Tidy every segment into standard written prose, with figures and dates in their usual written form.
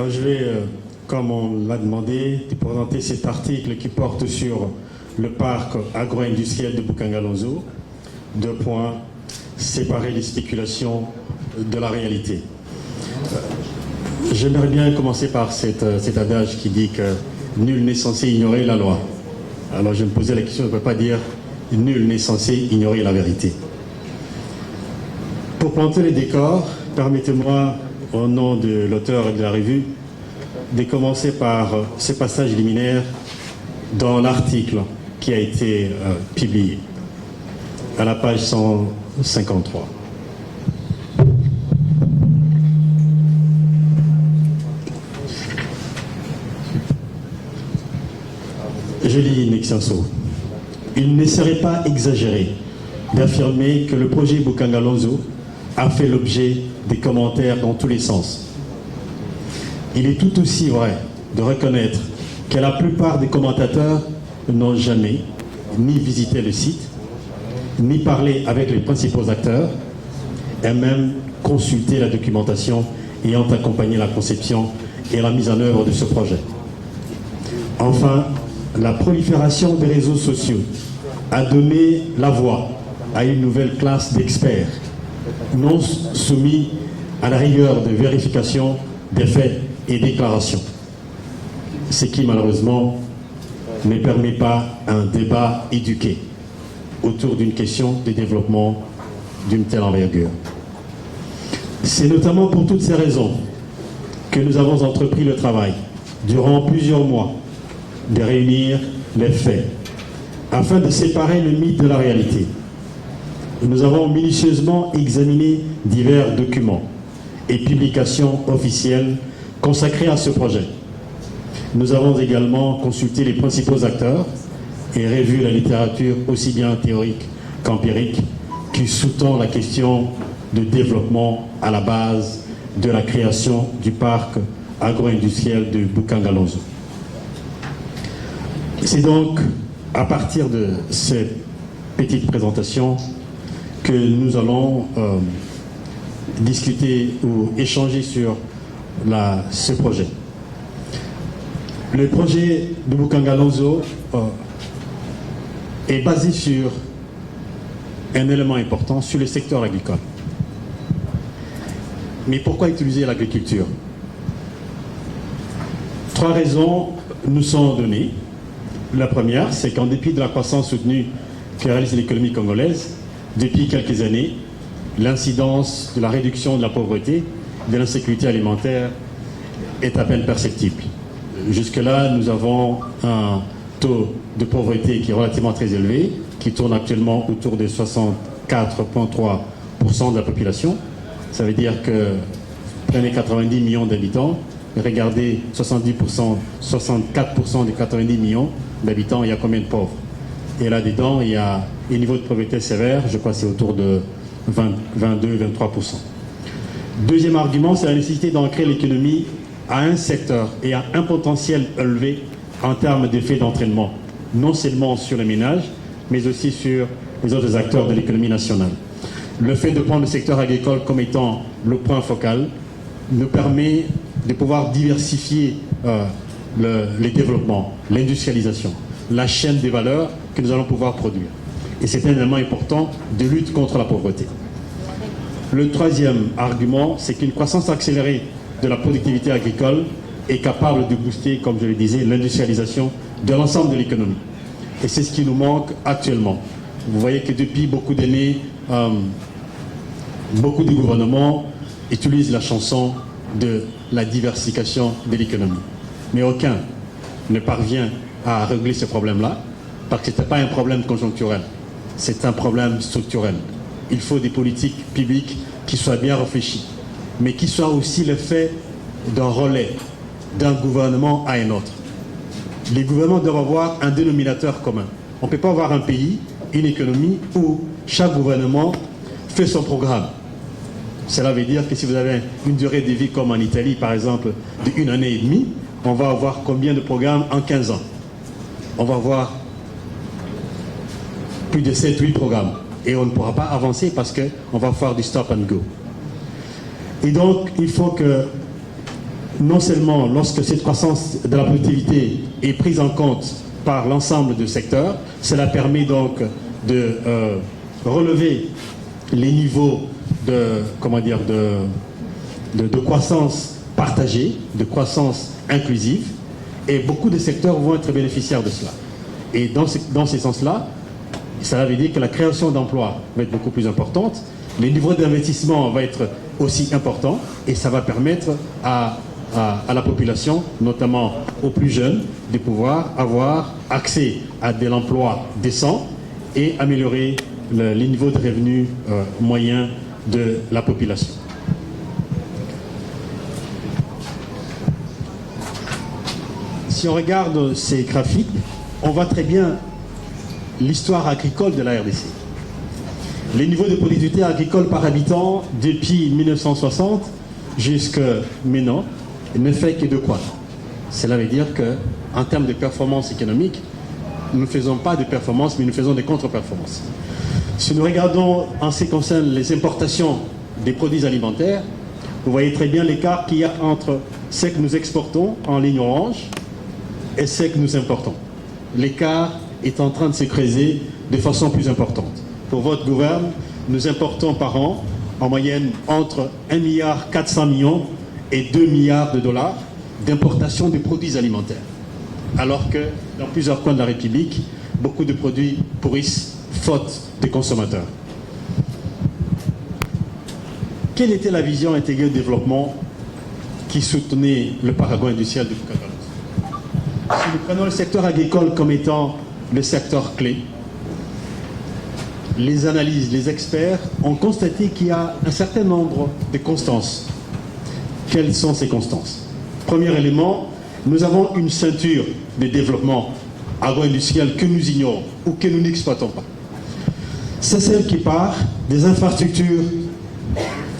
Alors je vais, comme on l'a demandé, te présenter cet article qui porte sur le parc agro-industriel de Bukangalonzo. 2 points, séparer les spéculations de la réalité. J'aimerais bien commencer par cet adage qui dit que nul n'est censé ignorer la loi. Alors je me posais la question, je ne peux pas dire nul n'est censé ignorer la vérité. Pour planter les décors, permettez-moi, au nom de l'auteur et de la revue, de commencer par ce passage liminaire dans l'article qui a été publié, à la page 153. Je lis in extenso. Il ne serait pas exagéré d'affirmer que le projet Bukangalonzo a fait l'objet des commentaires dans tous les sens. Il est tout aussi vrai de reconnaître que la plupart des commentateurs n'ont jamais ni visité le site, ni parlé avec les principaux acteurs, et même consulté la documentation ayant accompagné la conception et la mise en œuvre de ce projet. Enfin, la prolifération des réseaux sociaux a donné la voix à une nouvelle classe d'experts, non soumis à la rigueur de vérification des faits et déclarations, ce qui malheureusement ne permet pas un débat éduqué autour d'une question de développement d'une telle envergure. C'est notamment pour toutes ces raisons que nous avons entrepris le travail, durant plusieurs mois, de réunir les faits, afin de séparer le mythe de la réalité. Nous avons minutieusement examiné divers documents et publications officielles consacrées à ce projet. Nous avons également consulté les principaux acteurs et revu la littérature aussi bien théorique qu'empirique qui sous-tend la question de développement à la base de la création du parc agro-industriel de Bukangalonzo. C'est donc à partir de cette petite présentation que nous allons discuter ou échanger sur ce projet. Le projet de Bukangalonzo est basé sur un élément important, sur le secteur agricole. Mais pourquoi utiliser l'agriculture? 3 raisons nous sont données. La première, c'est qu'en dépit de la croissance soutenue que réalise l'économie congolaise, depuis quelques années, l'incidence de la réduction de la pauvreté, de l'insécurité alimentaire est à peine perceptible. Jusque-là, nous avons un taux de pauvreté qui est relativement très élevé, qui tourne actuellement autour de 64,3% de la population. Ça veut dire que prenez 90 millions d'habitants, regardez 70%, 64% des 90 millions d'habitants, il y a combien de pauvres? Et là-dedans, il y a un niveau de pauvreté sévère, je crois que c'est autour de 22-23%. Deuxième argument, c'est la nécessité d'ancrer l'économie à un secteur et à un potentiel élevé en termes d'effet d'entraînement, non seulement sur les ménages, mais aussi sur les autres acteurs de l'économie nationale. Le fait de prendre le secteur agricole comme étant le point focal nous permet de pouvoir diversifier les développements, l'industrialisation, la chaîne des valeurs que nous allons pouvoir produire. Et c'est un élément important de lutte contre la pauvreté. Le troisième argument, c'est qu'une croissance accélérée de la productivité agricole est capable de booster, comme je le disais, l'industrialisation de l'ensemble de l'économie. Et c'est ce qui nous manque actuellement. Vous voyez que depuis beaucoup d'années, beaucoup de gouvernements utilisent la chanson de la diversification de l'économie. Mais aucun ne parvient à régler ce problème-là, parce que ce n'est pas un problème conjoncturel, c'est un problème structurel. Il faut des politiques publiques qui soient bien réfléchies, mais qui soient aussi le fait d'un relais d'un gouvernement à un autre. Les gouvernements doivent avoir un dénominateur commun. On ne peut pas avoir un pays, une économie, où chaque gouvernement fait son programme. Cela veut dire que si vous avez une durée de vie comme en Italie, par exemple, de 1 année et demie, on va avoir combien de programmes en 15 ans? On va avoir plus de 7-8 programmes. Et on ne pourra pas avancer parce qu'on va faire du stop and go. Et donc, il faut que non seulement lorsque cette croissance de la productivité est prise en compte par l'ensemble du secteur, cela permet donc de relever les niveaux de, de croissance partagée, de croissance inclusive, et beaucoup de secteurs vont être bénéficiaires de cela. Et dans ces sens-là, ça veut dire que la création d'emplois va être beaucoup plus importante, le niveau d'investissement va être aussi important, et ça va permettre à la population, notamment aux plus jeunes, de pouvoir avoir accès à de l'emploi décent et améliorer le niveau de revenus moyen de la population. Si on regarde ces graphiques, on voit très bien l'histoire agricole de la RDC. Les niveaux de productivité agricole par habitant depuis 1960 jusqu'à maintenant ne fait que de croître. Cela veut dire qu'en termes de performance économique, nous ne faisons pas de performance, mais nous faisons des contre-performances. Si nous regardons en ce qui concerne les importations des produits alimentaires, vous voyez très bien l'écart qu'il y a entre ce que nous exportons en ligne orange et ce que nous importons. L'écart est en train de se creuser de façon plus importante. Pour votre gouvernement, nous importons par an en moyenne entre 1,4 milliard et 2 milliards de dollars d'importation de produits alimentaires. Alors que dans plusieurs coins de la République, beaucoup de produits pourrissent faute des consommateurs. Quelle était la vision intégrée de développement qui soutenait le Paraguay industriel de Bucangaloso? Si nous prenons le secteur agricole comme étant le secteur clé, les analyses, les experts ont constaté qu'il y a un certain nombre de constances. Quelles sont ces constances? Premier élément, nous avons une ceinture de développement agro-industriel que nous ignorons ou que nous n'exploitons pas. C'est celle qui part des infrastructures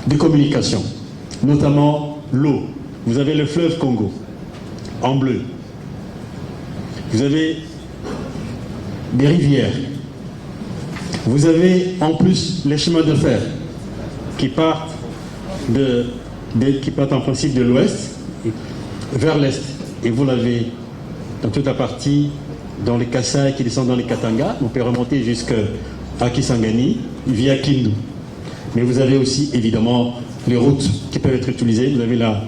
de communication, notamment l'eau. Vous avez le fleuve Congo, en bleu. Vous avez des rivières. Vous avez en plus les chemins de fer qui partent en principe de l'ouest vers l'est. Et vous l'avez dans toute la partie, dans les Kassai qui descendent dans les Katanga. On peut remonter jusqu'à Kisangani via Kindu. Mais vous avez aussi évidemment les routes qui peuvent être utilisées. Vous avez là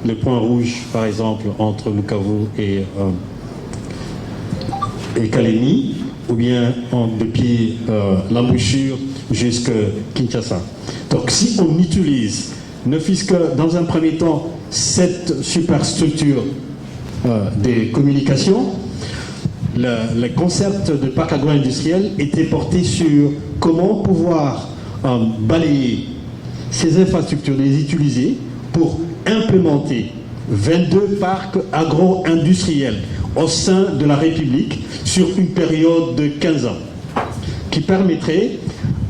le point rouge par exemple entre Bukavu et Kalemi, ou bien depuis l'embouchure jusqu'à Kinshasa. Donc si on utilise, ne fût-ce que dans un premier temps, cette superstructure des communications, le concept de parc agro-industriel était porté sur comment pouvoir balayer ces infrastructures, les utiliser pour implémenter 22 parcs agro-industriels au sein de la République sur une période de 15 ans, qui permettrait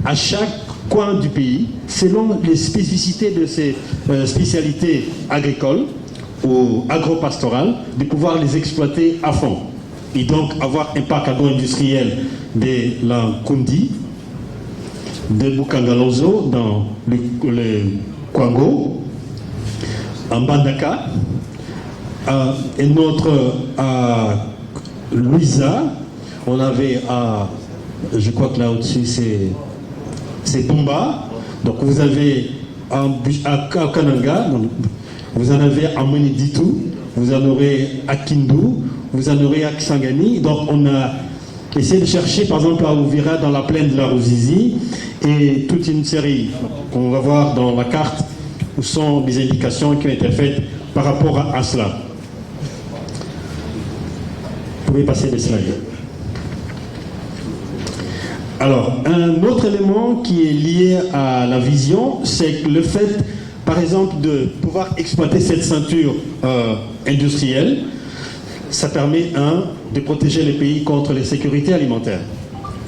à chaque coin du pays, selon les spécificités de ces spécialités agricoles ou agro-pastorales, de pouvoir les exploiter à fond. Et donc avoir un parc agro-industriel de la Kundi, de Bucangaloso dans le Kwango, en Bandaka, et notre à Louisa, on avait je crois que là au-dessus c'est Tumba. Donc vous avez à Kananga, vous en avez à Moniditu, vous en aurez à Kindu, vous en aurez à Kisangani. Donc on a essayé de chercher par exemple à Ouvira dans la plaine de la Ruzizi, et toute une série qu'on va voir dans la carte où sont des indications qui ont été faites par rapport à cela. Vous pouvez passer les slides. Alors, un autre élément qui est lié à la vision, c'est le fait, par exemple, de pouvoir exploiter cette ceinture industrielle. Ça permet, de protéger les pays contre les sécurités alimentaires.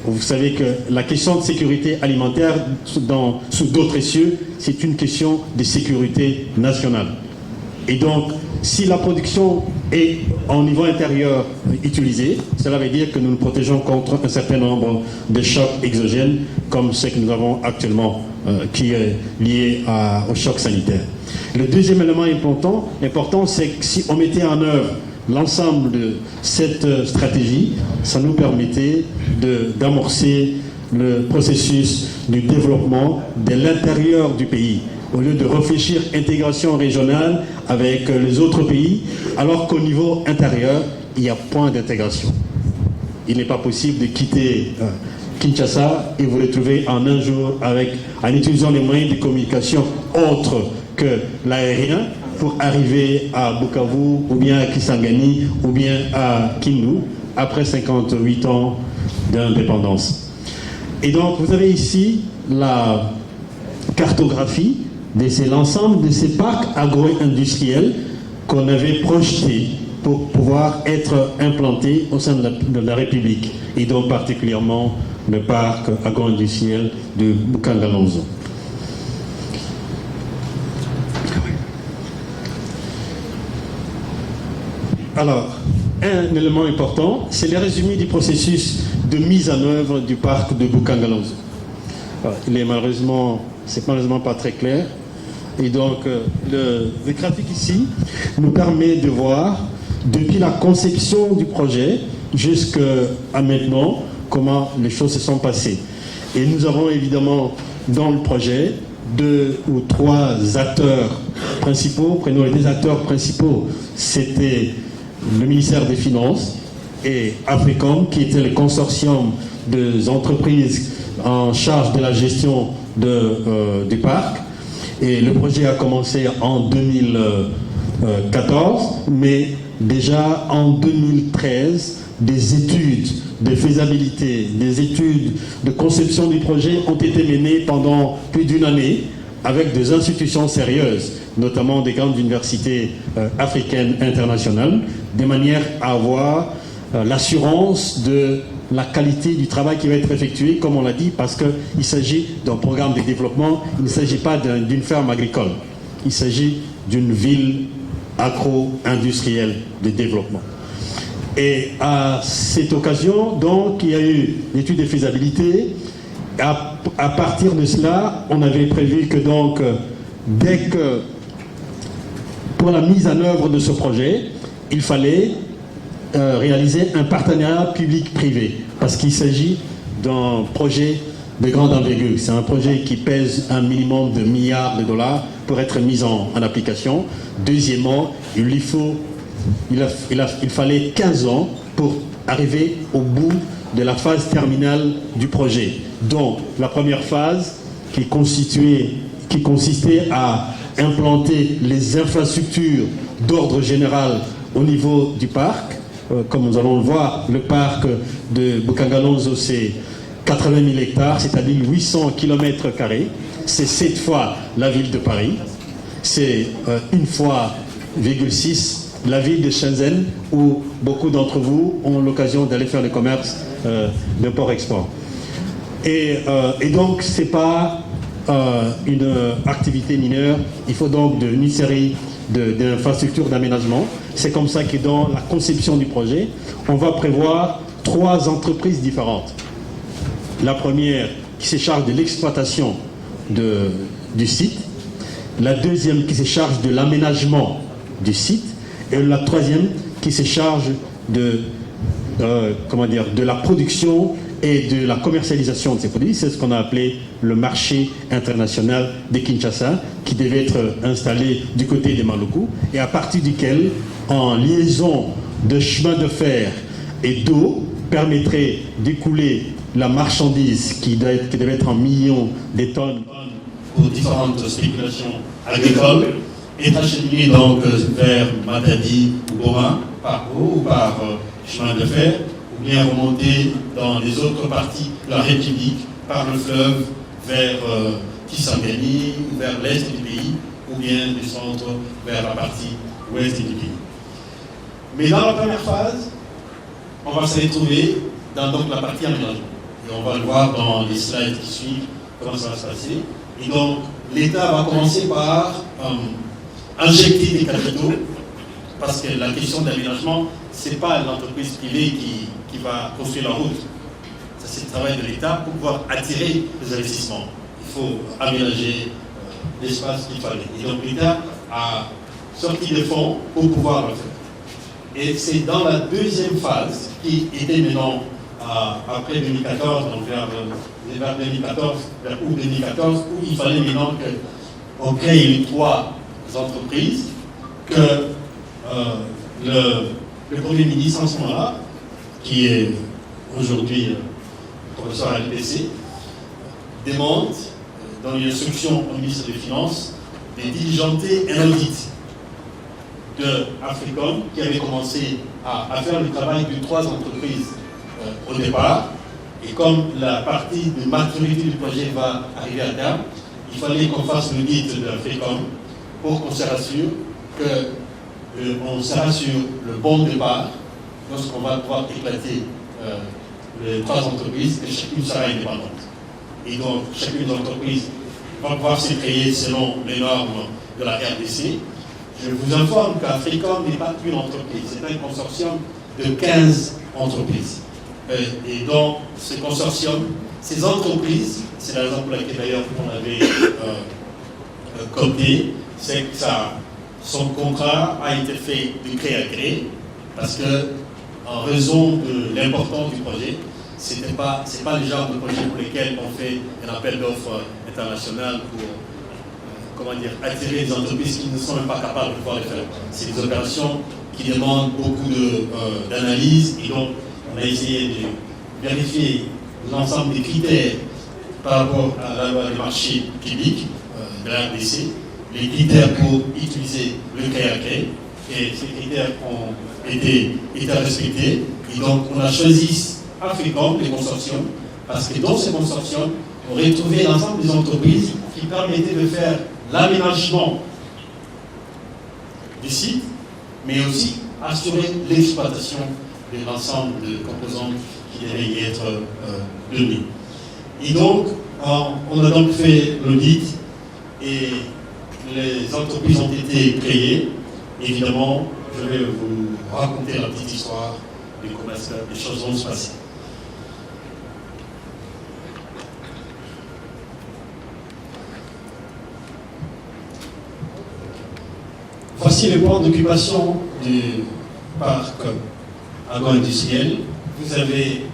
Vous savez que la question de sécurité alimentaire, sous d'autres cieux, c'est une question de sécurité nationale. Et donc, si la production est au niveau intérieur utilisée, cela veut dire que nous nous protégeons contre un certain nombre de chocs exogènes, comme ce que nous avons actuellement qui est lié au choc sanitaire. Le deuxième élément important, c'est que si on mettait en œuvre l'ensemble de cette stratégie, ça nous permettait d'amorcer le processus du développement de l'intérieur du pays, au lieu de réfléchir intégration régionale avec les autres pays, alors qu'au niveau intérieur, il y a point d'intégration. Il n'est pas possible de quitter Kinshasa et vous retrouver en un jour en utilisant les moyens de communication autres que l'aérien pour arriver à Bukavu ou bien à Kisangani ou bien à Kindu après 58 ans d'indépendance. Et donc vous avez ici la cartographie de l'ensemble de ces parcs agro-industriels qu'on avait projetés pour pouvoir être implantés au sein de la République, et donc particulièrement le parc agro-industriel de Bukangalonzo. Alors, un élément important, c'est le résumé du processus de mise en œuvre du parc de Bukangalonzo. Il est malheureusement pas très clair. Et donc, le graphique ici nous permet de voir, depuis la conception du projet jusqu'à maintenant, comment les choses se sont passées. Et nous avons évidemment dans le projet 2 ou 3 acteurs principaux. Prenons les 2 acteurs principaux, c'était le ministère des Finances et Africom, qui était le consortium des entreprises en charge de la gestion du parc. Et le projet a commencé en 2014, mais déjà en 2013, des études de faisabilité, des études de conception du projet ont été menées pendant plus d'1 année avec des institutions sérieuses, notamment des grandes universités africaines internationales, de manière à avoir l'assurance de la qualité du travail qui va être effectué, comme on l'a dit, parce qu'il s'agit d'un programme de développement, il ne s'agit pas d'une ferme agricole, il s'agit d'une ville agro-industrielle de développement. Et à cette occasion, donc, il y a eu l'étude de faisabilité. À partir de cela, on avait prévu que donc, dès que, pour la mise en œuvre de ce projet, il fallait réaliser un partenariat public-privé, parce qu'il s'agit d'un projet de grande envergure. C'est un projet qui pèse un minimum de milliards de dollars pour être mis en application. Deuxièmement, il fallait 15 ans pour arriver au bout de la phase terminale du projet. Donc, la première phase qui consistait à implanter les infrastructures d'ordre général au niveau du parc. Comme nous allons le voir, le parc de Bukangalonzo, c'est 80 000 hectares, c'est-à-dire 800 km². C'est 7 fois la ville de Paris. C'est 1 fois, 6 la ville de Shenzhen, où beaucoup d'entre vous ont l'occasion d'aller faire le commerce d'import-export. Et donc, ce n'est pas une activité mineure, il faut donc une série d'infrastructures d'aménagement. C'est comme ça que dans la conception du projet, on va prévoir 3 entreprises différentes. La première qui se charge de l'exploitation du site, la deuxième qui se charge de l'aménagement du site, et la troisième qui se charge de la production et de la commercialisation de ces produits. C'est ce qu'on a appelé le marché international de Kinshasa, qui devait être installé du côté de Maluku, et à partir duquel, en liaison de chemin de fer et d'eau, permettrait d'écouler la marchandise qui devait être en millions de tonnes pour différentes spéculations agricoles, est acheminé donc vers Matadi ou Goma par eau ou par chemin de fer, ou bien remonter dans les autres parties de la République par le fleuve vers Kisangani, vers l'est du pays, ou bien descendre vers la partie ouest du pays. Mais dans la première phase, on va se retrouver dans donc, la partie aménagement. Et on va le voir dans les slides qui suivent, comment ça va se passer. Et donc, l'État va commencer par injecter des capitaux, parce que la question d'aménagement, ce n'est pas l'entreprise privée qui va construire la route. Ça, c'est le travail de l'État pour pouvoir attirer les investissements. Il faut aménager l'espace qu'il fallait. Et donc l'État a sorti des fonds pour pouvoir le faire. Et c'est dans la deuxième phase, qui était maintenant après 2014, donc vers 2014, vers août 2014, où il fallait maintenant qu'on crée les 3 entreprises, que le Premier ministre en ce moment-là, qui est aujourd'hui professeur à l'EPC, demande, dans une instruction au ministre des Finances, de diligenter un audit de Africom, qui avait commencé à faire le travail de 3 entreprises au départ. Et comme la partie de maturité du projet va arriver à terme, il fallait qu'on fasse l'audit de Africom pour qu'on se rassure qu'on sera sur le bon départ lorsqu'on va pouvoir éclater les 3 entreprises, et chacune sera indépendante. Et donc, chacune des entreprises va pouvoir se créer selon les normes de la RDC. Je vous informe qu'Africom n'est pas une entreprise, c'est un consortium de 15 entreprises. Et donc, ce consortium, ces entreprises, c'est la raison pour laquelle d'ailleurs on avait copé, c'est que son contrat a été fait de gré à gré, parce que, en raison de l'importance du projet, ce n'est pas le genre de projet pour lesquels on fait un appel d'offres international pour attirer des entreprises qui ne sont même pas capables de pouvoir le faire. C'est des opérations qui demandent beaucoup d'analyse, et donc on a essayé de vérifier l'ensemble des critères par rapport à la loi des marchés publics de la RDC, les critères pour utiliser le CAC, et ces critères ont été respectés. Et donc on a choisi Africom, les consortiums, parce que dans ce consortium, on retrouvait l'ensemble des entreprises qui permettaient de faire l'aménagement du site, mais aussi assurer l'exploitation de l'ensemble de composants qui devaient y être donnés. Et donc, on a donc fait l'audit et les entreprises ont été créées. Évidemment, je vais vous raconter la petite histoire de comment les choses vont se passer. Voici le plan d'occupation du parc agro-industriel. Vous avez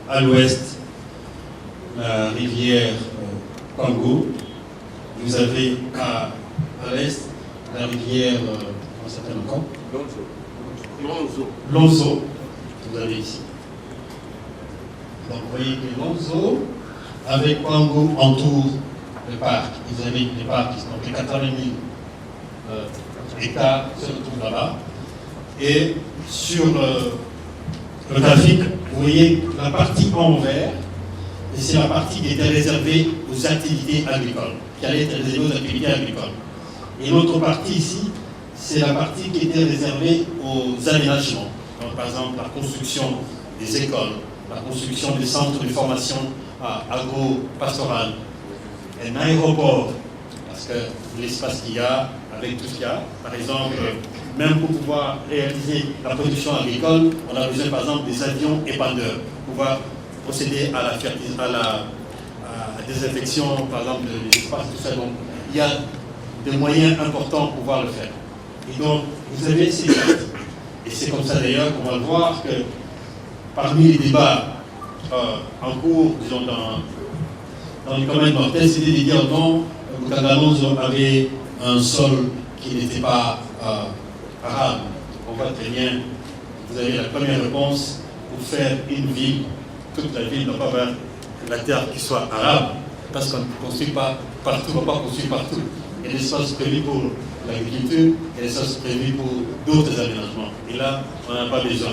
à l'ouest la rivière Kwango. Vous avez à l'est la rivière, comment ça s'appelle encore ? Lonzo. Vous avez ici. Donc vous voyez que Lonzo, avec Kwango, entoure le parc. Vous avez les parcs qui sont de 80 000 hectares se retrouvent là-bas. Et sur le graphique, vous voyez la partie en vert, et c'est la partie qui était réservée aux activités agricoles, qui allait être réservée aux activités agricoles. Et l'autre partie ici, c'est la partie qui était réservée aux aménagements. Donc, par exemple, la construction des écoles, la construction des centres de formation agro-pastorale, un aéroport, parce que l'espace qu'il y a, avec tout ce qu'il y a, par exemple, même pour pouvoir réaliser la production agricole, on a besoin par exemple des avions épandeurs pour pouvoir procéder à la désinfection, par exemple, de l'espace, tout ça. Donc, il y a des moyens importants pour pouvoir le faire. Et donc, vous avez ces cartes. Et c'est comme ça d'ailleurs qu'on va voir que parmi les débats en cours, disons, dans les communes mortelles, c'était de dire non, Bukangalonzo avait un sol qui n'était pas arabe. On voit très bien, vous avez la première réponse, pour faire une ville, toute la ville ne doit pas avoir la terre qui soit arabe, parce qu'on ne construit pas partout, on ne va pas construire partout. Il y a des espaces prévus pour l'agriculture, il y a des espaces prévus pour d'autres aménagements. Et là, on n'en a pas besoin.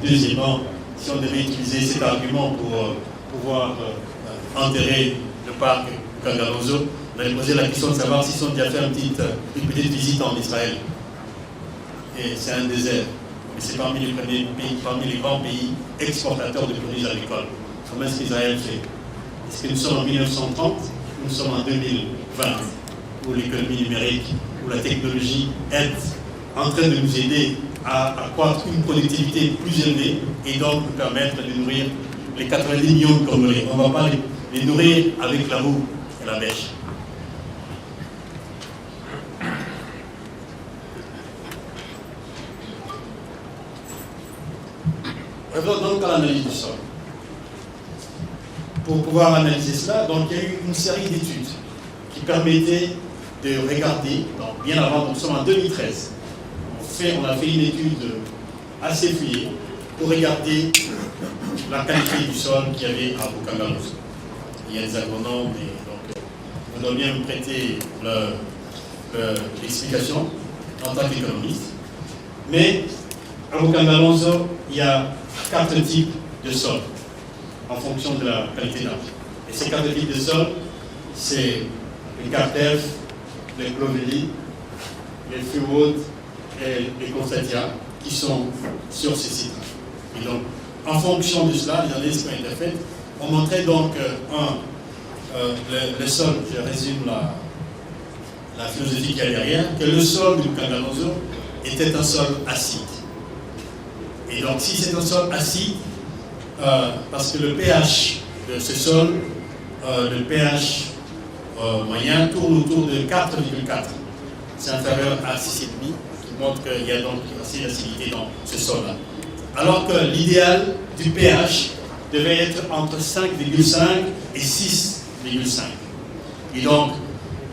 Deuxièmement, si on devait utiliser cet argument pour pouvoir enterrer le parc Bukangalonzo, on allait poser la question de savoir s'ils ont déjà fait une petite visite en Israël. Et c'est un désert. Mais c'est parmi les premiers pays, parmi les grands pays exportateurs de produits agricoles. Comment est-ce qu'Israël fait? Est-ce que nous sommes en 1930? Nous sommes en 2020, où l'économie numérique, où la technologie est en train de nous aider à accroître une productivité plus élevée et donc nous permettre de nourrir les 90 millions de Congolais. On ne va pas les nourrir avec l'amour et la Belgique. Revenons donc à l'analyse du sol. Pour pouvoir analyser cela, donc, il y a eu une série d'études qui permettaient de regarder, donc, bien avant, nous sommes en 2013, on a fait une étude assez fouillée pour regarder la qualité du sol qu'il y avait à Bokanga-Lonzo. Il y a des agronomes, donc on doit bien me prêter l'explication en tant qu'économiste. Mais à Bokanga-Lonzo, il y a 4 types de sols en fonction de la qualité d'argile. Et ces 4 types de sols, c'est les cartels, les clovelly, les freewood et les constatia qui sont sur ces sites. Et donc, en fonction de cela, les analyses qui ont été faites ont montré donc, le sol, je résume la philosophie qu'il y a derrière, que le sol du Bokanga-Lonzo était un sol acide. Et donc, si c'est un sol acide, parce que le pH de ce sol, le pH moyen tourne autour de 4,4. C'est inférieur à 6,5, qui montre qu'il y a donc assez d'acidité dans ce sol-là. Alors que l'idéal du pH devait être entre 5,5 et 6,5. Et donc,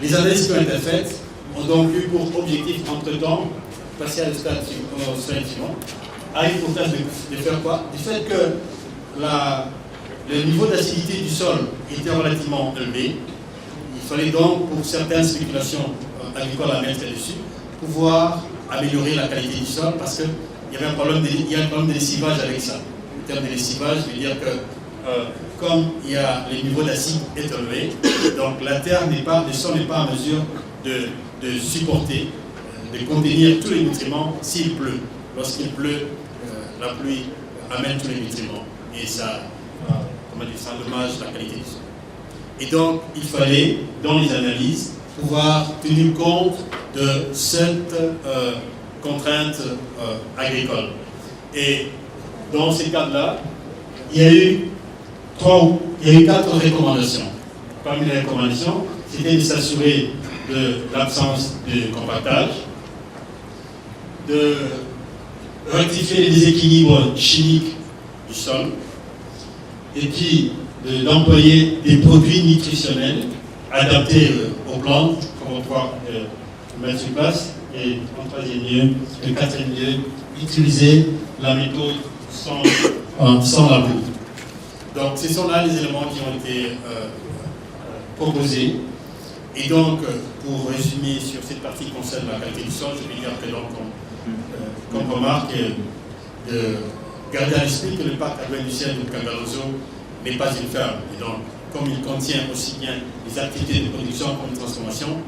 les analyses qui ont été faites ont donc eu pour objectif, entre-temps, passer à le stade suivant, à l'hypothèse de faire quoi? Du fait que le niveau d'acidité du sol était relativement élevé, il fallait donc, pour certaines spéculations agricoles à mettre dessus, pouvoir améliorer la qualité du sol parce qu'il y avait un problème de lessivage avec ça. En termes de lessivage, je veux dire que comme il y a les niveaux d'acide est élevé, donc le sol n'est pas en mesure de supporter, de contenir tous les nutriments s'il pleut. Lorsqu'il pleut, la pluie amène tous les nutriments et ça endommage la qualité du sol. Et donc, il fallait, dans les analyses, pouvoir tenir compte de cette contrainte agricole. Et dans ces cas-là, il y a eu 4 recommandations. Parmi les recommandations, c'était de s'assurer de l'absence de compactage, de rectifier les déséquilibres chimiques du sol, et puis d'employer des produits nutritionnels adaptés aux plantes, comme on va pouvoir mettre sur place, et en troisième lieu, le quatrième lieu, utiliser la méthode sans la boue. Donc, ce sont là les éléments qui ont été proposés. Et donc, pour résumer sur cette partie qui concerne la qualité du sol, je vais dire que donc, comme remarque, de garder à l'esprit que le parc agroindustriel de Bokanga-Lonzo n'est pas une ferme. Et donc, comme il contient aussi bien les activités de production comme de transformation,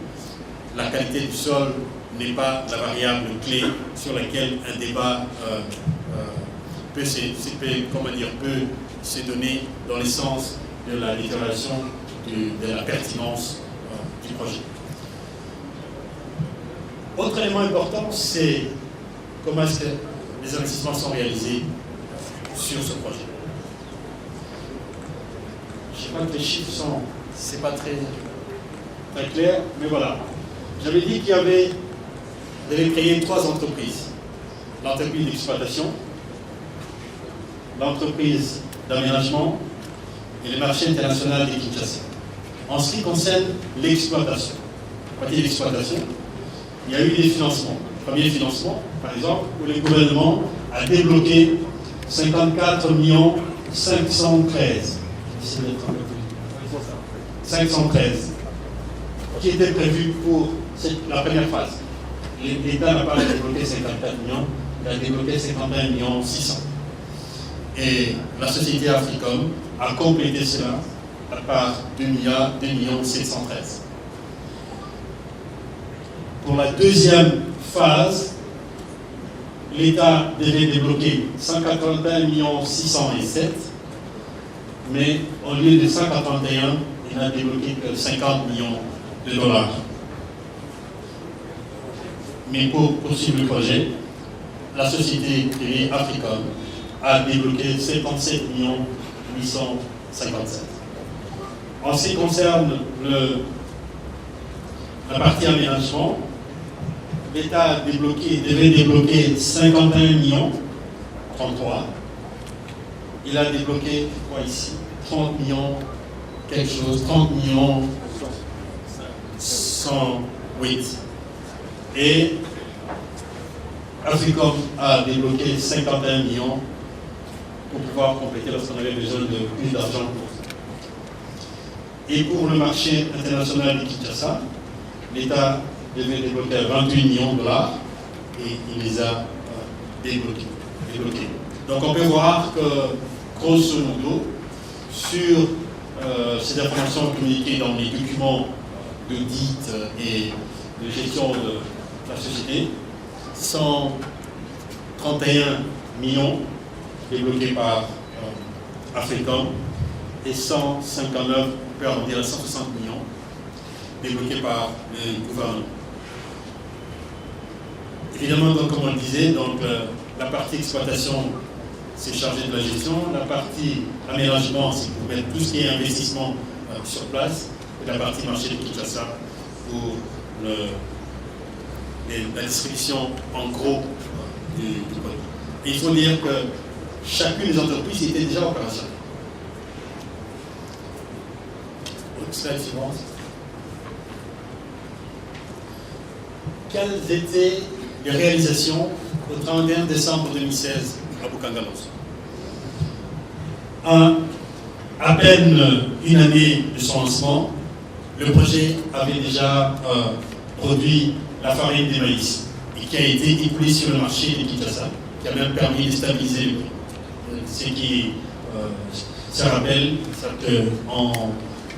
la qualité du sol n'est pas la variable clé sur laquelle un débat peut se donner dans le sens de la déclaration de la pertinence du projet. Autre élément important, c'est comment est-ce que les investissements sont réalisés sur ce projet. Je ne sais pas que les chiffres sont, c'est pas très clair, mais voilà. J'avais dit qu'il y avait créé 3 entreprises. L'entreprise d'exploitation, l'entreprise d'aménagement et le marché international des Kinshasa. En ce qui concerne l'exploitation, à partir de l'exploitation, il y a eu des financements. Premier financement, par exemple, où le gouvernement a débloqué 54 513 qui était prévu pour la première phase. L'État n'a pas débloqué 54 millions, il a débloqué 51 600 000. Et la société Africom a complété cela par 2 713 000. Pour la deuxième phase, l'État devait débloquer 181 607 000, mais au lieu de 181, il n'a débloqué que 50 millions de dollars. Mais pour poursuivre le projet, la société privée Africom a débloqué 77 857 000. En ce qui concerne la partie aménagement, l'État devait débloquer 51 millions, 33. Il a débloqué quoi ici? 30 millions, quelque chose, 30 millions 108. Et Africom a débloqué 51 millions pour pouvoir compléter lorsqu'on avait besoin de plus d'argent pour ça. Et pour le marché international de Kinshasa, l'État devait débloquer 28 millions de dollars et il les a débloqués. Donc on peut voir que, grosso modo, sur ces informations communiquées dans les documents d'audit et de gestion de la société, 131 millions débloqués par Africom et 159, on peut arrondir à 160 millions débloqués par le gouvernement. Évidemment, donc, comme on le disait, donc, la partie exploitation, c'est chargé de la gestion. La partie aménagement, c'est pour mettre tout ce qui est investissement sur place. Et la partie marché de Kinshasa pour la distribution en gros du produit. Et il faut dire que chacune des entreprises était déjà opérationnelle. Slide suivante. Quelles étaient les réalisations au 31 décembre 2016 à Boukangalonzo? À peine une année de son lancement, le projet avait déjà produit la farine de maïs et qui a été écoulée sur le marché de Kinshasa, qui a même permis de stabiliser le prix. Ce qui se rappelle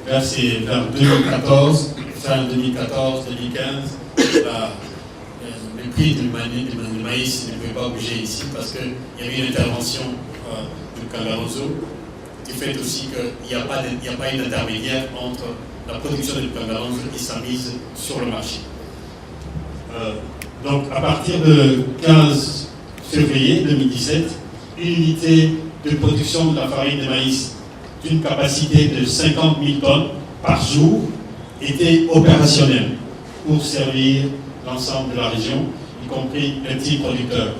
vers 2014, fin 2014-2015, le prix du maïs ne pouvait pas bouger ici parce qu'il y avait une intervention du Kangalonzo qui fait aussi qu'il n'y a pas eu d'intermédiaire entre la production du Kangalonzo et sa mise sur le marché. Donc à partir de 15 février 2017, une unité de production de la farine de maïs d'une capacité de 50 000 tonnes par jour était opérationnelle pour servir l'ensemble de la région, y compris les petits producteurs.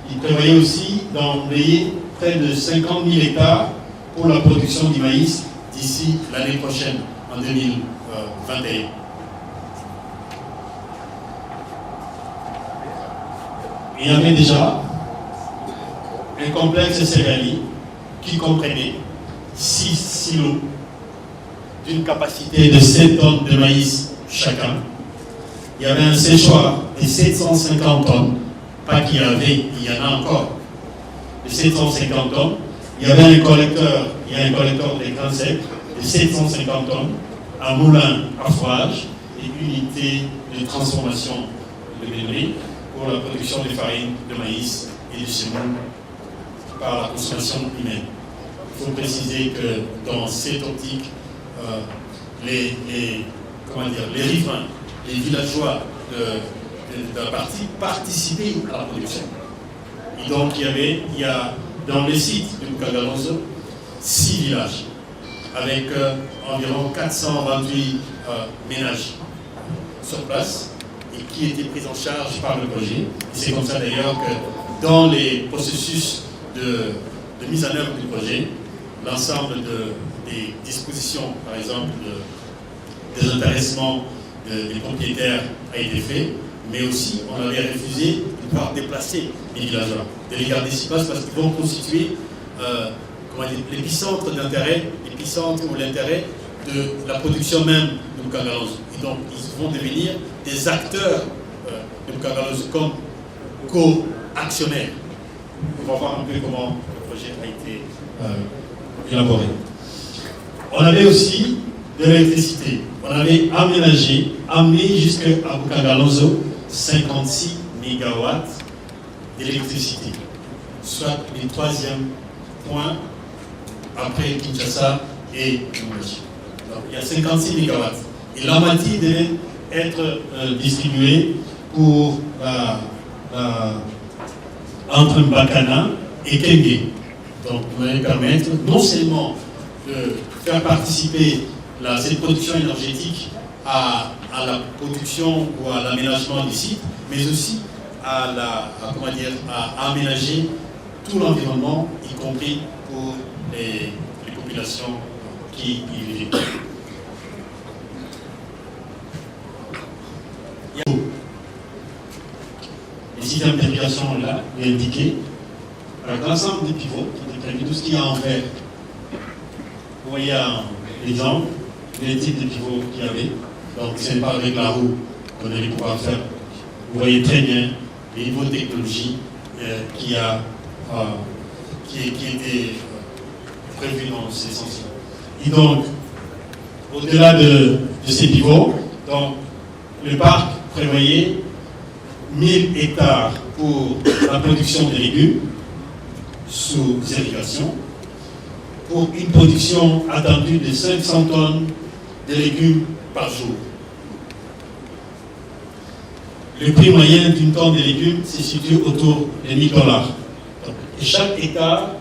Il prévoyait aussi d'envoyer près de 50 000 hectares pour la production du maïs d'ici l'année prochaine, en 2021. Il y avait déjà un complexe céréalier qui comprenait 6 silos d'une capacité de 7 tonnes de maïs chacun. Il y avait un séchoir de 750 tonnes, pas qu'il y avait, il y en a encore, de 750 tonnes. Il y avait un collecteur de grains secs de 750 tonnes, un moulin à fourrage et une unité de transformation de blé pour la production de farine, de maïs et de semoule par la consommation humaine. Il faut préciser que dans cette optique, les riverains, les villageois de la partie participaient à la production. Et donc il y a dans le site de Boukangalonzo 6 villages avec environ 428 ménages sur place et qui étaient pris en charge par le projet. Et c'est comme ça d'ailleurs que dans les processus de mise en œuvre du projet, l'ensemble des dispositions, par exemple des intéressements des propriétaires a été fait, mais aussi on avait refusé de pouvoir déplacer les villageois, de les garder sur place parce qu'ils vont constituer l'épicentre d'intérêt, l'épicentre ou l'intérêt de la production même de Boukangalonzo. Et donc ils vont devenir des acteurs de Boukangalonzo comme co-actionnaires. On va voir un peu comment le projet a été élaboré. On avait aussi de l'électricité. On avait amené jusqu'à Boukangalonzo 56 mégawatts d'électricité, soit le 3e point après Kinshasa et Lubumbashi. Donc il y a 56 mégawatts. Et la moitié devait être distribuée pour entre Mbakana et Kenge. Donc, vous allez permettre non seulement de faire participer cette production énergétique à la production ou à l'aménagement du site, mais aussi à aménager tout l'environnement, y compris pour les populations qui y vivent. Les systèmes d'irrigation là, indiqués. Dans l'ensemble des pivots, qui étaient prévus, tout ce qui est en vert. Vous voyez l'exemple, les types de pivots qu'il y avait. Donc, ce n'est pas avec la roue qu'on allait pouvoir faire. Vous voyez très bien les niveaux de technologie qui étaient prévus dans ces sens-là. Et donc, au-delà de ces pivots, donc, le parc prévoyait 1000 hectares pour la production de légumes sous irrigation, pour une production attendue de 500 tonnes de légumes par jour. Le prix moyen d'une tonne de légumes se situe autour de $1000. Et chaque hectare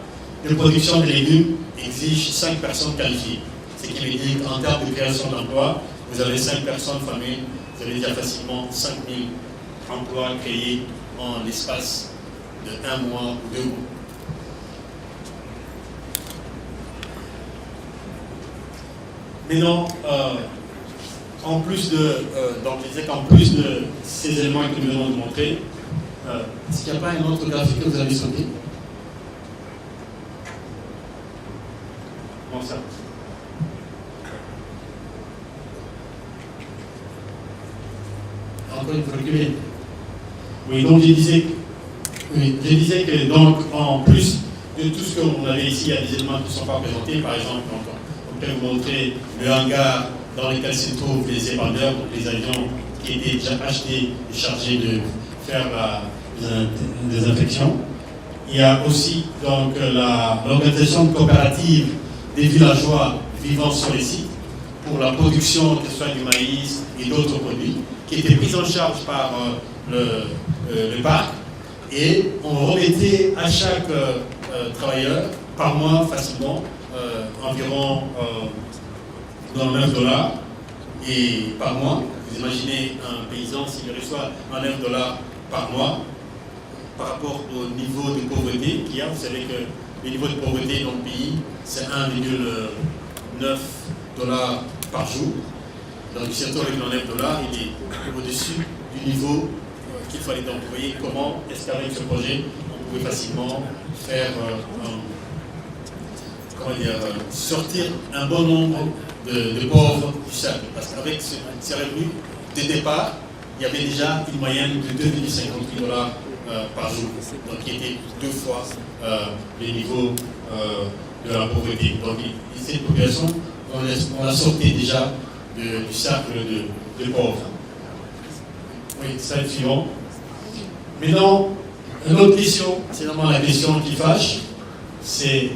de production de légumes exige 5 personnes qualifiées. Ce qui veut dire qu'en termes de création d'emplois, vous avez 5 personnes formées, vous avez déjà facilement 5000 emplois créés en l'espace de 1 mois ou 2 mois. Maintenant, en plus de ces éléments que nous venons de montrer, est-ce qu'il n'y a pas un autre graphique que vous avez sauté? Bon, ça. Encore une fois, reculer. Oui, donc je disais que donc, en plus de tout ce qu'on avait ici, il y a des éléments qui ne sont pas présentés. Par exemple, on peut vous montrer le hangar dans lequel se trouvent les ébandeurs, donc les avions qui étaient déjà achetés et chargés de faire la désinfection. Il y a aussi donc l'organisation coopérative des villageois vivant sur les sites pour la production, que ce soit du maïs et d'autres produits, qui étaient pris en charge par le parc, et on remettait à chaque travailleur par mois facilement environ $9 et par mois. Vous imaginez un paysan s'il reçoit $9 par mois par rapport au niveau de pauvreté qu'il y a. Vous savez que le niveau de pauvreté dans le pays, c'est $1,9 par jour. Donc, surtout avec $9, il est au-dessus du niveau qu'il fallait. Donc, vous voyez comment est-ce qu'avec ce projet, on pouvait facilement faire sortir un bon nombre de pauvres du cercle. Parce qu'avec ces revenus de départ, il y avait déjà une moyenne de $2,58 par jour, donc qui était 2 fois les niveaux de la pauvreté. Donc, cette population, on la sortait déjà du cercle de pauvres. Oui, slide suivant. Maintenant, une autre question, c'est vraiment la question qui fâche, c'est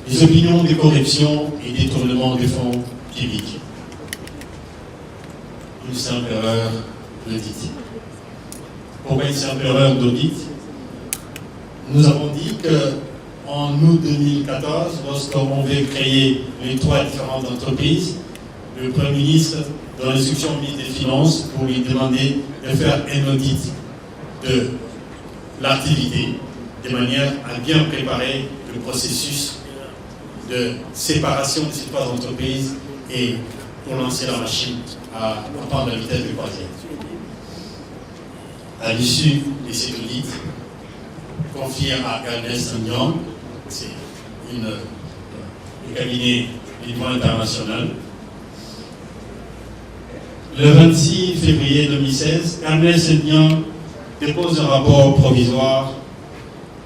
les opinions de corruption et détournement des fonds publics. Une simple erreur d'audit. Pourquoi une simple erreur d'audit? Nous avons dit qu'en août 2014, lorsqu'on veut créer les 3 différentes entreprises, le Premier ministre, dans l'instruction au ministre des Finances, pour lui demander de faire un audit de l'activité, de manière à bien préparer le processus de séparation de ces 3 entreprises et pour lancer la machine à prendre la vitesse de croisière. À l'issue de cet audit, confié à Ernst & Young, c'est un cabinet du niveau international. Le 26 février 2016, Ernst & Young dépose un rapport provisoire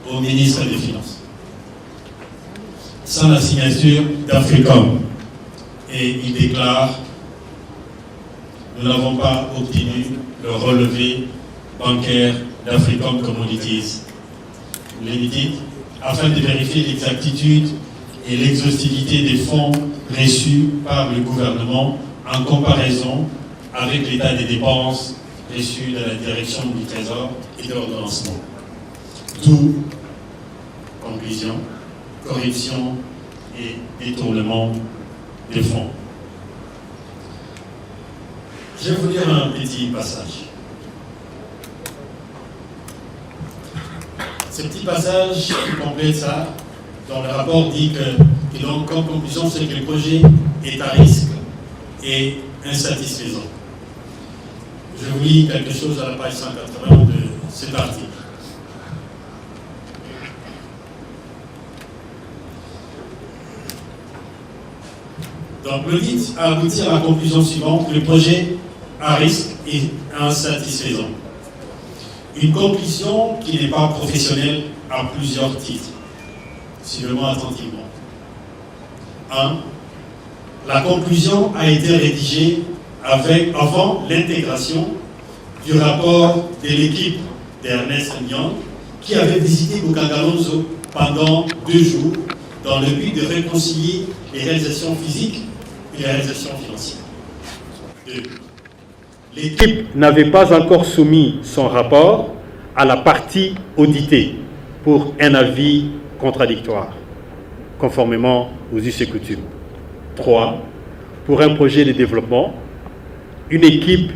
au ministre des Finances, sans la signature d'Africom. Et il déclare: nous n'avons pas obtenu le relevé bancaire d'Africom Commodities Limited afin de vérifier l'exactitude et l'exhaustivité des fonds reçus par le gouvernement en comparaison avec l'état des dépenses reçues de la direction du Trésor et de l'ordonnancement. D'où, conclusion, corruption et détournement des fonds. Je vais vous lire un petit passage. Ce petit passage qui complète ça, dans le rapport dit que donc, comme conclusion, c'est que le projet est à risque et insatisfaisant. Je vous lis quelque chose à la page 180 de cet article. Donc l'audit a abouti à la conclusion suivante: le projet à risque et insatisfaisant. Une conclusion qui n'est pas professionnelle à plusieurs titres. Suivez-moi attentivement. 1. La conclusion a été rédigée avant l'intégration du rapport de l'équipe d'Ernest Young qui avait visité Bukangalonzo pendant 2 jours dans le but de réconcilier les réalisations physiques et les réalisations financières. 2. L'équipe n'avait pas encore soumis son rapport à la partie auditée pour un avis contradictoire, conformément aux us et coutumes. 3. Pour un projet de développement, une équipe,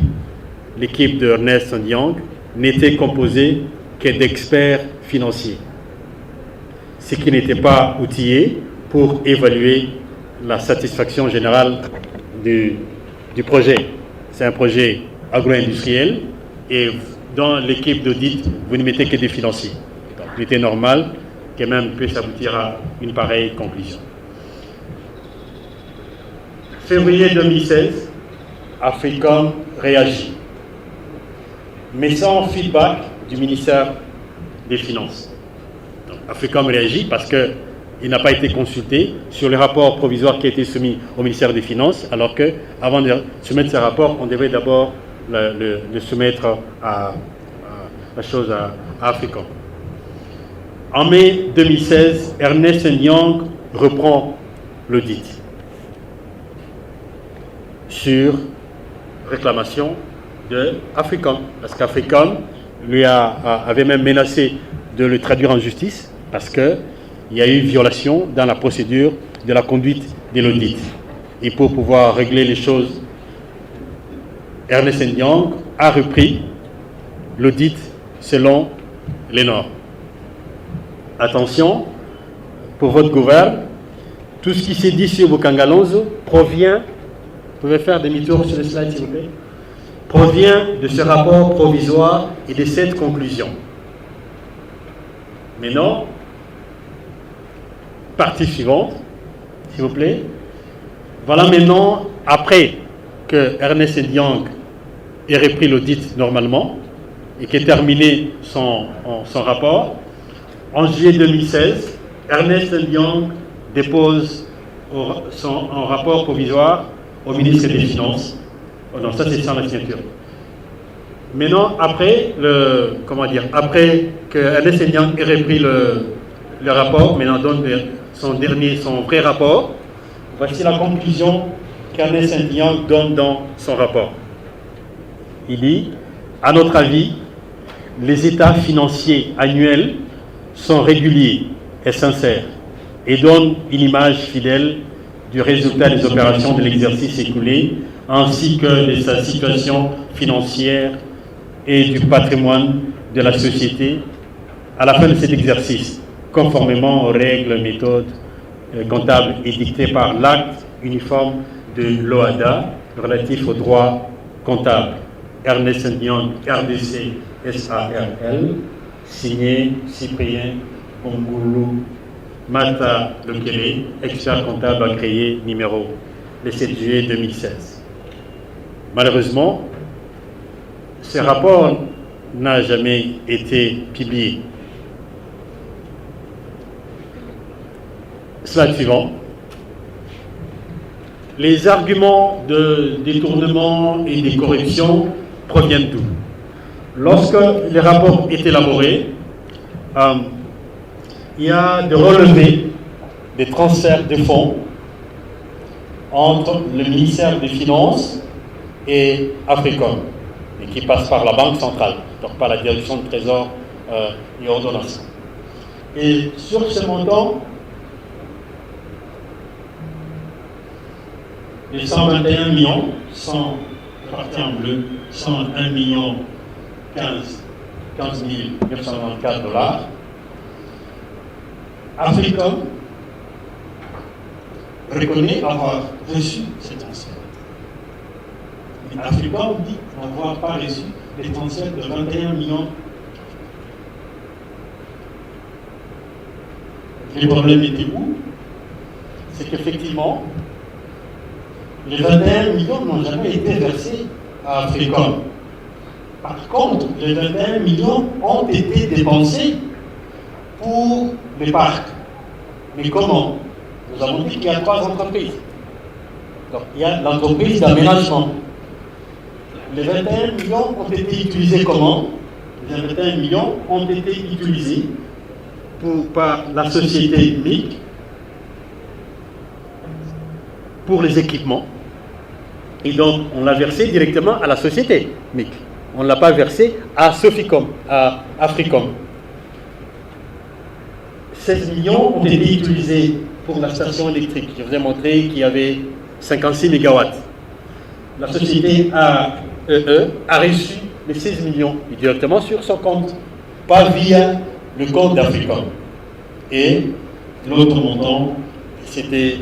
l'équipe de Ernest & Young, n'était composée que d'experts financiers, ce qui n'était pas outillé pour évaluer la satisfaction générale du projet. C'est un projet agro-industriel et dans l'équipe d'audit, vous ne mettez que des financiers. Donc, il était normal que même puisse aboutir à une pareille conclusion. Février 2016, Africom réagit, mais sans feedback du ministère des Finances. Donc, Africom réagit parce qu'il n'a pas été consulté sur le rapport provisoire qui a été soumis au ministère des Finances, alors qu'avant de soumettre ce rapport, on devait d'abord le soumettre à Africom. En mai 2016, Ernest & Young reprend l'audit sur réclamation de Africom, parce qu'Africom lui avait même menacé de le traduire en justice parce qu'il y a eu violation dans la procédure de la conduite de l'audit. Et pour pouvoir régler les choses, Ernest & Young a repris l'audit selon les normes. Attention, pour votre gouvernement, tout ce qui s'est dit sur Bukangalonzo provient, vous pouvez faire demi-tour sur le slide s'il vous plaît, provient de ce rapport provisoire et de cette conclusion. Maintenant, partie suivante, s'il vous plaît. Voilà maintenant, après que Ernest & Young ait repris l'audit normalement et qu'ait terminé son rapport, en juillet 2016, Ernest & Young dépose un rapport provisoire au ministre des Finances. Oh non, ça c'est sans la signature. Maintenant, après que Ernest & Young ait repris le rapport, maintenant donne son vrai rapport, voici la conclusion qu'Ernest & Young donne dans son rapport. Il dit, à notre avis, les états financiers annuels sont réguliers et sincères et donnent une image fidèle du résultat des opérations de l'exercice écoulé ainsi que de sa situation financière et du patrimoine de la société à la fin de cet exercice, conformément aux règles, méthodes comptables édictées par l'acte uniforme de l'OHADA relatif aux droits comptables. Ernest & Young, RDC, SARL, signé Cyprien Ongulu Mata Lekele, expert comptable agréé numéro le 7 juillet 2016. Malheureusement, ce rapport n'a jamais été publié. Slide suivant. Les arguments de détournement et de corruption proviennent d'où? Lorsque les rapports est élaboré, il y a des relevés, des transferts de fonds entre le ministère des Finances et Africom, et qui passe par la Banque centrale, donc par la direction du Trésor et ordonnance. Et sur ce montant, les 121 millions sont répartis en bleu, 101 millions 15 994 $. Africom reconnaît avoir reçu cet transfert. Mais Africom dit n'avoir pas reçu les transferts de 21 millions. Les problèmes étaient où? C'est qu'effectivement, les 21 millions n'ont jamais été versés à Africom. Par contre, les 21 millions ont été dépensés pour les parcs. Mais comment? Nous avons dit qu'il y a 3 entreprises. Donc, il y a l'entreprise d'aménagement. Les 21 millions ont été utilisés comment? Les 21 millions ont été utilisés par la société MIC pour les équipements. Et donc, on l'a versé directement à la société MIC. On ne l'a pas versé à Soficom, à Africom. 16 millions ont été utilisés pour la station électrique. Je vous ai montré qu'il y avait 56 MW. La société AEE a reçu les 16 millions directement sur son compte, pas via le compte d'Africom. Et l'autre montant, c'était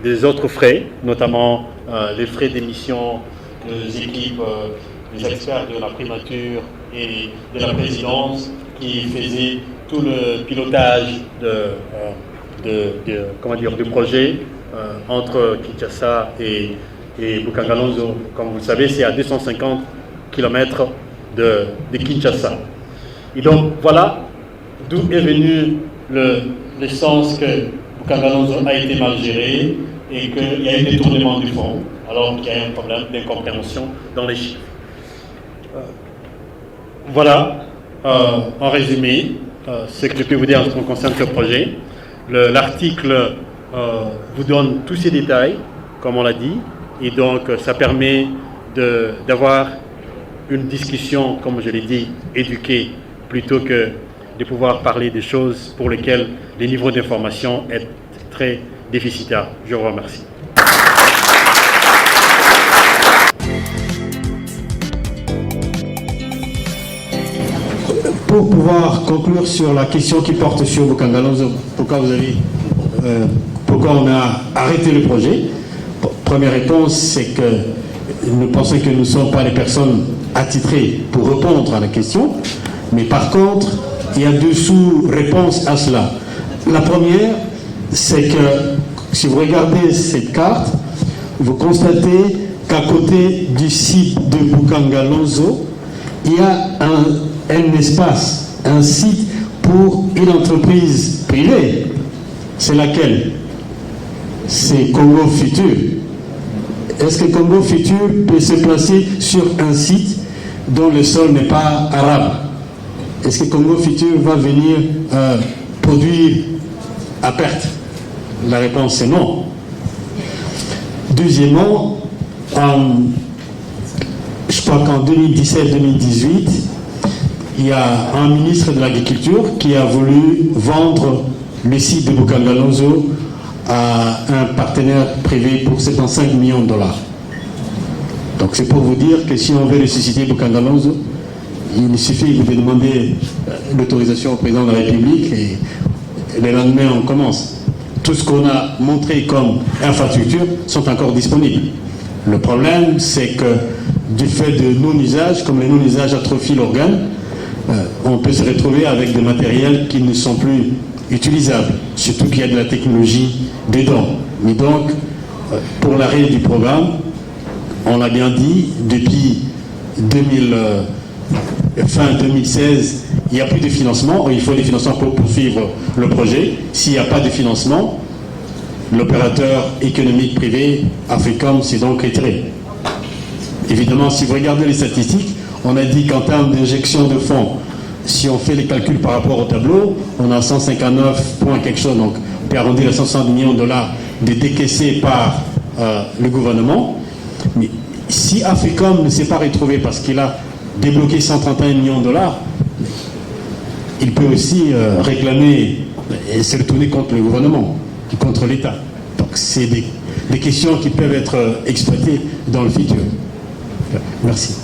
des autres frais, notamment les frais d'émission des équipes, des experts de la primature et de la présidence qui faisaient tout le pilotage du projet entre Kinshasa et Bukangalonzo. Comme vous le savez, c'est à 250 km de Kinshasa. Et donc voilà d'où est venu le sens que Bukangalonzo a été mal géré et qu'il y a eu des détournement du fonds, alors qu'il y a un problème d'incompréhension dans les chiffres. Voilà, en résumé, ce que je peux vous dire en ce qui concerne ce projet. L'article vous donne tous ces détails, comme on l'a dit, et donc ça permet d'avoir une discussion, comme je l'ai dit, éduquée, plutôt que de pouvoir parler des choses pour lesquelles les niveaux d'information est très déficitaire. Je vous remercie. Pour pouvoir conclure sur la question qui porte sur Bukangalonzo, pourquoi on a arrêté le projet? Première réponse, c'est que nous pensons que nous ne sommes pas les personnes attitrées pour répondre à la question, mais par contre, il y a 2 sous-réponses à cela. La première, c'est que si vous regardez cette carte, vous constatez qu'à côté du site de Bukangalonzo, il y a un espace, un site pour une entreprise privée. C'est laquelle? C'est Congo Futur. Est-ce que Congo Futur peut se placer sur un site dont le sol n'est pas arabe? Est-ce que Congo Futur va venir produire à perte? La réponse est non. Deuxièmement, je crois qu'en 2017-2018, il y a un ministre de l'Agriculture qui a voulu vendre le site de Bukangalonzo à un partenaire privé pour 75 millions de $. Donc c'est pour vous dire que si on veut ressusciter Bukangalonzo, il suffit de demander l'autorisation au président de la République et le lendemain on commence. Tout ce qu'on a montré comme infrastructures sont encore disponibles. Le problème, c'est que du fait de non-usage, comme les non-usages atrophient l'organe, on peut se retrouver avec des matériels qui ne sont plus utilisables, surtout qu'il y a de la technologie dedans. Mais donc, pour l'arrêt du programme, on l'a bien dit, depuis fin 2016, il n'y a plus de financement. Il faut des financements pour poursuivre le projet. S'il n'y a pas de financement, l'opérateur économique privé, Africom, s'est donc retiré. Évidemment, si vous regardez les statistiques, on a dit qu'en termes d'injection de fonds, si on fait les calculs par rapport au tableau, on a 159 points quelque chose, donc on peut arrondir à 160 millions de dollars de décaissés par le gouvernement. Mais si Africom ne s'est pas retrouvé parce qu'il a débloqué 131 millions de dollars, il peut aussi réclamer et se retourner contre le gouvernement, contre l'État. Donc c'est des des questions qui peuvent être exploitées dans le futur. Merci.